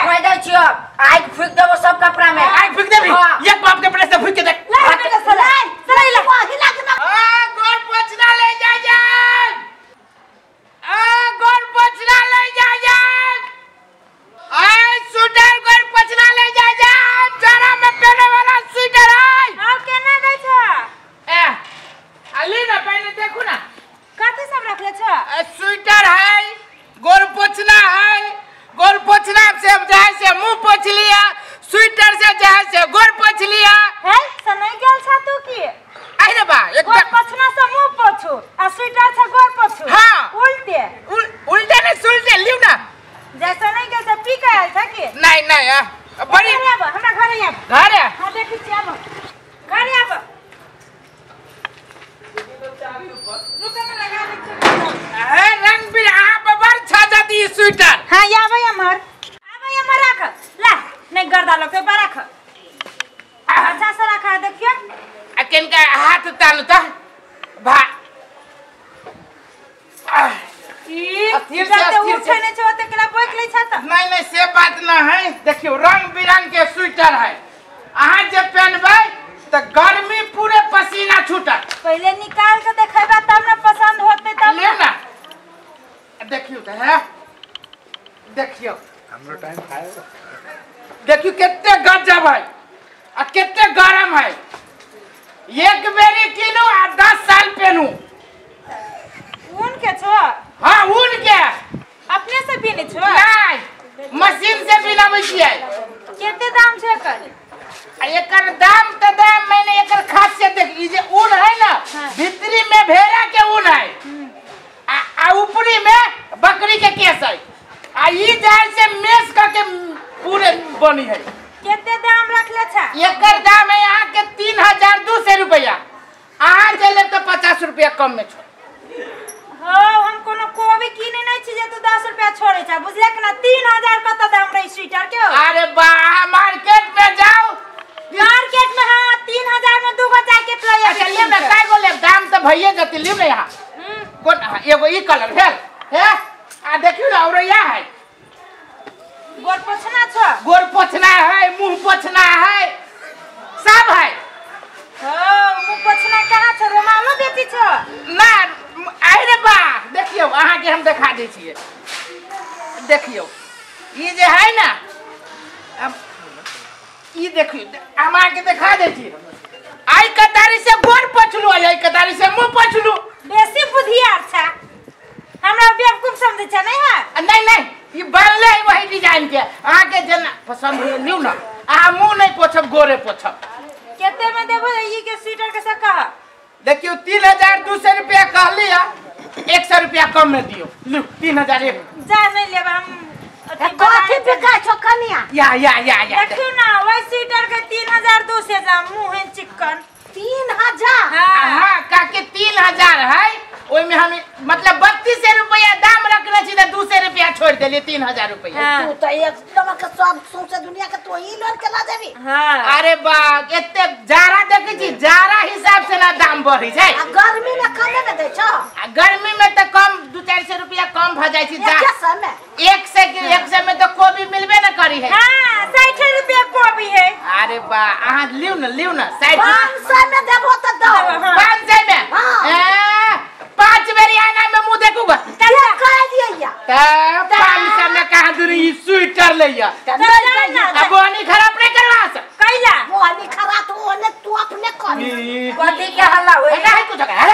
कह दे छियो आग फूक देबो सब कपड़ा में आग फूक देबी एक बाप के प्रेस से फूक के देख चला हिला के ना गोर पोछना ले जा गोर पोछना ले जा स्वेटर गोर पोछना ले जा जरा में पहने वाला स्वेटर है हां केना दै छ अली ना पहले देखो ना कथि सब रखले छ स्वेटर है गोर पोछना है गोर पोछना से जाए से मुंह पोछ लिया स्वेटर से जाए से गोर पोछ लिया है सनै गेल छ तू की अरे बा एक गोर पोछना से मुंह पोछू आ स्वेटर से गोर पोछू हां उल्टे नहीं सुलटे लियो ना जैसा नहीं गेल से पी के आयल छ की नहीं बड़ी हमरा घरे आब घर है हां देखि छी आब घरे आब रंग बिरंगा बड़ छाजती स्वेटर हां आबै हमर राख ला नहीं गर्दा लोग पे रख अच्छा से रखा देखियो अकेन का हाथ तालू त भा तीर से उठे नहीं छो त केला बोक ले छ त नहीं से बात ना है देखियो रंग बिरंग के स्वेटर है अहाँ जे पहनबै त गर्मी पूरे पसीना छूटत पहले निकाल के देखेबा तब ना पसंद होते तब ले ना देखियो त है देखियो हमरो टाइम खाए देखियो कितने गजब है आ कितने गरम है एक बेरी किनो आ 10 साल पहनू ऊन के छो हां ऊन के अपने से बिने छो नहीं मशीन से बिनाबै छियै केते दाम छै एकर एकर दाम मैंने एकर खासियत देख ई जे ऊन है ना भीतरी में भेड़ा के ऊन है आ ऊपरी में बकरी के केस है आ ई जाय से मेस का के पूरे बनी है केते दाम रखले छ एकर दाम है यहाँ के 3200 रुपया अहाँ जे ले तो 50 रुपया कम में छो हो हम कोनो कोबी किने नहीं छी जे तू 10 रुपया छोड़े छ बुझले कि ना 3000 कत दाम रही स्वेटर के अरे बा मार्केट में जाओ मार्केट में हां 3000 में दू गो जैकेट ले अच्छा ले ना काय गो ले दाम तो भइए जति लियो ना यहाँ कोन एगो ई कलर भेल है आ देखियो ना और या है गोर पोछना छ गोर पोछना है मुंह पोछना है सब है हो मुंह पोछना कहां छ रुमालो बेची छ ना अरे बा देखियो अहाँ के हम दिखा दै छियै देखियो ई जे है ना ई देखियो हम आके दिखा दै छी आई कतारी से गोर पोछलू आई कतारी से मुंह पोछलू बेसी बुधियार छ हमरा बेवकूफ समझे छ नहीं है नहीं ई बनले वही डिजाइन के अहाँ के जना पसंद लियो ना अहाँ मुंह नहीं पोछब गोरे पोछब केते में देबो ई के स्वेटर के से कह देखियो 3200 रुपया कहली 100 रुपया कम में दियो लो 3001 जा नहीं लेब हम कथि बिका छो कनिया या देखियो ना वही स्वेटर के 3200 जा मुंह है चिकन 3000 हां काके 3000 है ओइ में हम मतलब 3200 रुपया दाम रखले छी त 200 रुपया छोड़ देली 3000 रुपया तू तो एक नमक के सब सौसे दुनिया के तो ही लोन के ला देबी हां अरे बा एते जारा देखे छी जारा हिसाब से ना दाम बढ़ी छै आ गर्मी में कमे में दे छो गर्मी में तो कम 2-400 रुपया कम भ जाय छी जा एक से में तो कोबी मिलबे न करी है हां 60 रुपया कोबी है अरे बा अहाँ लियो ना 60 500 में देबो त दो 500 में 5 बेरी आना में मुंह देखूगा क्या कह दिया 500 में कहां दूरी स्वेटर लइया अब बोनी खराब नहीं करवा से कैला बोनी खराब तो ओने तू अपने कर कथि के हल्ला होय ना है कुछ है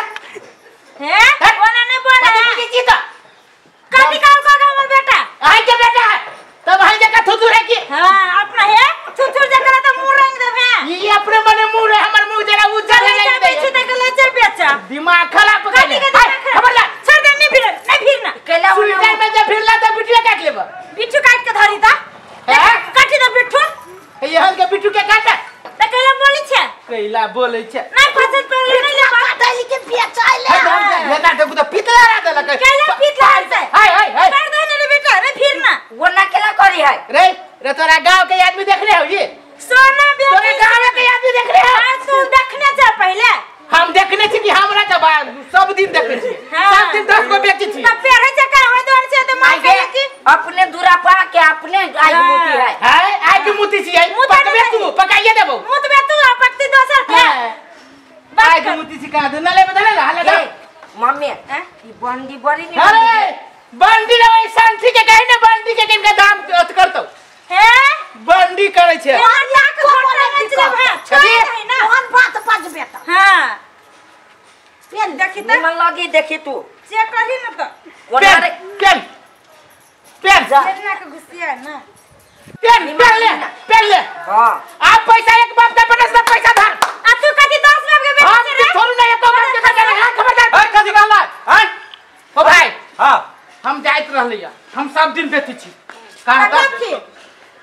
ओना नहीं बोला कथि की तो कथि का हमर बेटा आई के बेटा है तब आई जगह थुथुर है की हां अपना है थुथुर जगह तो मुंह रंग देबे ये अपने मने मुंह रे हमर मुंह जरा उज्जर नहीं दे बेच दे के ले चल बेचा दिमाग खराब कर दे खबरदार छोड़ दे नहीं फिरना केला स्वेटर में जब फिरला तो बिट्टू काट लेबो बिट्टू काट के धरी ता काटी दे बिट्टू यहन के बिट्टू के काट त केला बोली छे कैला बोले छे नहीं फसत पर नहीं ले काटली के बेचाई ले बेटा देखो तो पितला रा देला केला पितला से हाय कर दे ना बेटा रे फिरना वो ना केला करी है रे तोरा गांव के आदमी देख रहे हो ये सोना बेटा तोरे गांव के आदमी देख रहे हो तू देखने जा पहले हम देखने छी कि हमरा तो सब दिन देखे छी सब दिन 10 गो बेची छी तब पेरे चका हो दौड़ से तो मार के अपने दूरा पा के अपने गाय मुती है मुती सी आई पकबे तू पकाइए देबो मुतबे तू पकती दोसर के आई के मुती सी का दे ना ले बदले हाला मम्मी ई बंडी बड़ी नहीं अरे बंडी रे वही शांति के कहे ने बंडी के किनका दाम अत करतो हे बंडी करे छे यार लाख फोटो में जब है छोड़ है ना कौन बात पज बेटा हां पेन देखी त मन लगी देखी तू चेक करी न त पेन पेन पेन जेना के गुस्सिया ना पेन ले हां आप पैसा एक बाप का बने सब पैसा धर आ तू कथी 10 बाप के बेटा हम रे छोड़ नहीं तो बाप के बेटा हां खबरदार हर कथि कहला हां ओ भाई हां हम जाइत रहलिया हम सब दिन बेची छी कहां तक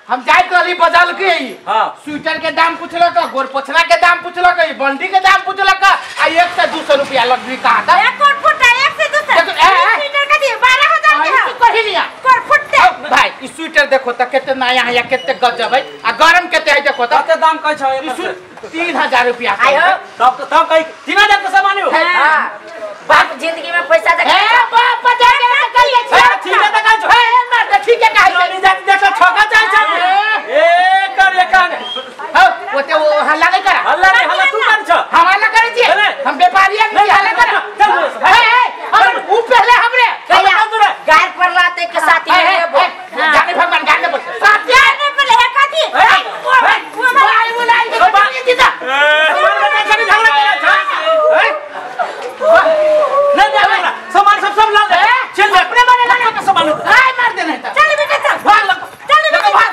हम जाइत रहली बाजार के हां स्वेटर के दाम पूछलक गोर पोछला के दाम पूछलक बंडी के दाम पूछलक आ 1 से 200 रुपया लगभी कहां था एक कोट फुटा 1 से 200 स्वेटर कथी 12000 के तू कहि लिया कोट फुटते भाई ई स्वेटर देखो त केते नया है या केते गजब है आ गरम केते है देखो त कते दाम कहै छ 3000 रुपया आयो तब कहि 3000 के सामान हो हां बाप जिंदगी में पैसा दे ए बाप बजा के कल ले ठीक है त कहै छ ए मार ठीक है कहै नहीं जात देखो छका चाहि छ ए कर एकाने हो ओते वो हल्ला नहीं करा हल्ला तू कर छ हवाला करे छी हम व्यापारी नहीं हल्ला करा चल हम ऊ पहले हमरे गाय पर लाते के साथी जाने भगवान गाने बोल साथी ने पहले है कथी वो भाई बुलाई के बात जीता सामान सब ला ले चल अपने बने लाने का सामान हाय मार दे नहीं चल बेटा चल भाग चल बेटा भाग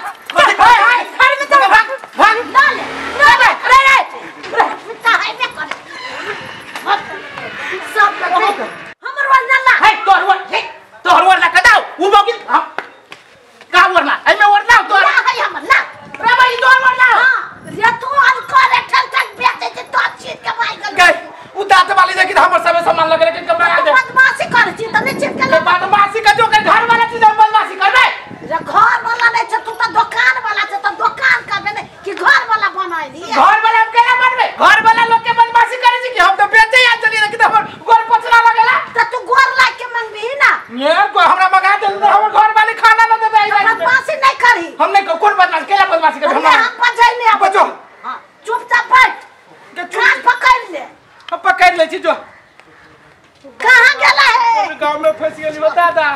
हाय हाय घर में चल भाग ना ले रे बेटा है बे कर सब लगे हमर वाला ना हाय तोहर वर ना कदाओ उ बोगिल हम का वरना आई में वरना तोहर है हमर ना रे भाई तोहर वरना हां रे तू अन करे ठक बेचे जे तो चीज के भाई गई उ दांत वाली देखि हमर सब सामान लगे लेकिन कब लगा दे बदमाशी कर छी त नहीं चीज के ले बदमाशी का जो कर घर वाला चीज बदमाशी करबे रे घर वाला नहीं छ तू त दुकान वाला छ त दुकान करबे नहीं कि घर वाला बनाई दी घर वाला हम केना बनबे घर वाला लोग के बदमाशी करे छी कि हम तो बेचे या चली लेकिन हमर गोर पोछला लगेला त तू गोर लाग के मंगबी ना ये को हमरा मंगा दे हमर घर वाले खाना न दे आई बदमाशी नहीं करी हम नहीं कौन बदमाशी केला बदमाशी कर हम बजाई नहीं बचो हां चुपचाप बैठ के कान पकड़ ले हम पकड़ ले छी जो कहां गेला है गांव में फंस गेली बता दा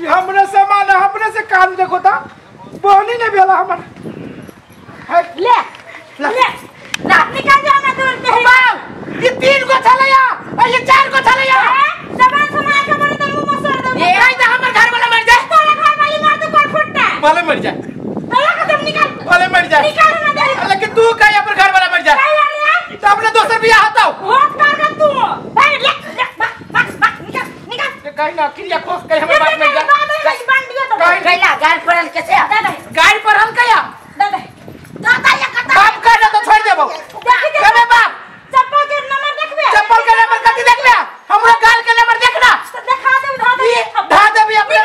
ये हमरे सामान हमरे से काम देखो ता बोनी ने भेला हमर है ले ले ना निकाल जा ना दूर पे बाव ये 3 को छलैया और ये 4 को छलैया सामान के बड़े तो मुंह में सर दे ये आई तो हमर घर वाला मर जाए तोरा घर वाली मार तो कोट फुटता भले मर जाए तोरा कदम निकाल भले मर जाए निकाल ना दे लेकिन तू का अपन घर वाला मर जाए तो अपने दोस्त बियाह होता होत कर तू भाई ले निकाल कहीं ना क्रिया को कहीं हमें बात नहीं जा कैला गाय पड़ल कैसे गाड़ी पर हम कया दादा ये कता बाप कर दे तो छोड़ देबो कबे बाप चप्पल के नंबर देखबे चप्पल के नंबर कथि देखबे हमरा गाल के नंबर देखना दिखा दे धा दे भी अपने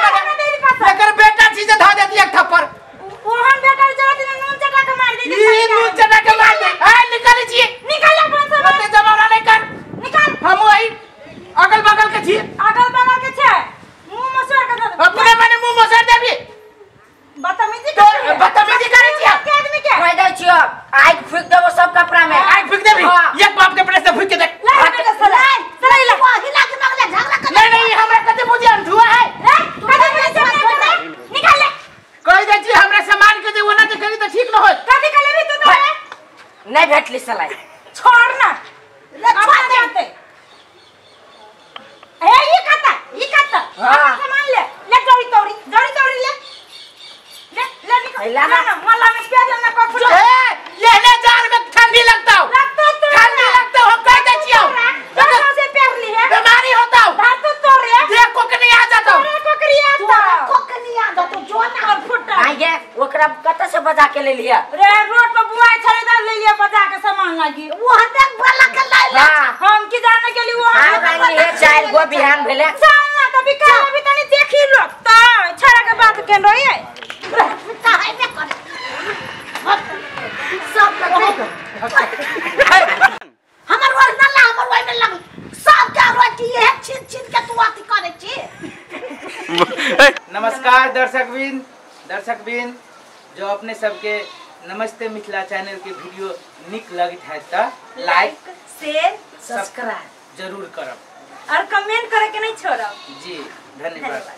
लेकर बेटा चीज धा दे दिया थप्पड़ ओहन बेटा जरा दिन नून चटा के मार दे ये नून चटा के मार दे हां निकाल छी निकाल अपन सब मत जमाना नहीं कर निकाल हम वही अगल बगल के छी अगल बगल के छे मुंह में सर के दे अपने माने मुंह मोसर देबी बदतमीजी तो कर बदतमीजी करे छी के आदमी के कह दे छियो आग फूक देबो सब कपड़ा में आग फेंक देबी एक बाप के प्रेस से फूक के देख ले बेटा सला सला वो हिला के मगले झगड़ा कर नहीं हमरा कते बुझे अंधुआ है कदम निकाल ले कह दे छी हमरा सामान के दे ओना जे करी त ठीक न होत कदी के लेबी तू तो नहीं भेटली सलाई छोड़ ना ले छोड़ दे ए ये कता हां सामान ले जड़ी तोड़ी ले कैला ना मला में प्याज ना को फुट ये ने जार में ठंडी लगता हो ठंडी लगता हो कह दे छी कहां से प्यार ली है बीमारी होता हो धार तो तोरे देख को के नहीं आ जाता हो कोकरी आता कोकनी आ जा तो जो ना और फुट आगे ओकरा कत से बजा के ले लिया रे रोड पे बुआ छरेदार ले लिया बजा के सामान लागी वो हटक वाला के लाई ले हां हम की जाने के लिए वो हां ये चार गो बिहान भेले साला तभी का अभी तनी देखी लो त छरा के बात के रही है पिता है बे कर सब लगे हमर वो नल्ला हमर वो में लग सब का रोटी है छीन के तू आती करे छी नमस्कार दर्शकबिन जो अपने सबके नमस्ते मिथिला चैनल के वीडियो निक लगित है तो लाइक शेयर सब्सक्राइब जरूर करब और कमेंट करे के नहीं छोड़ब। जी धन्यवाद।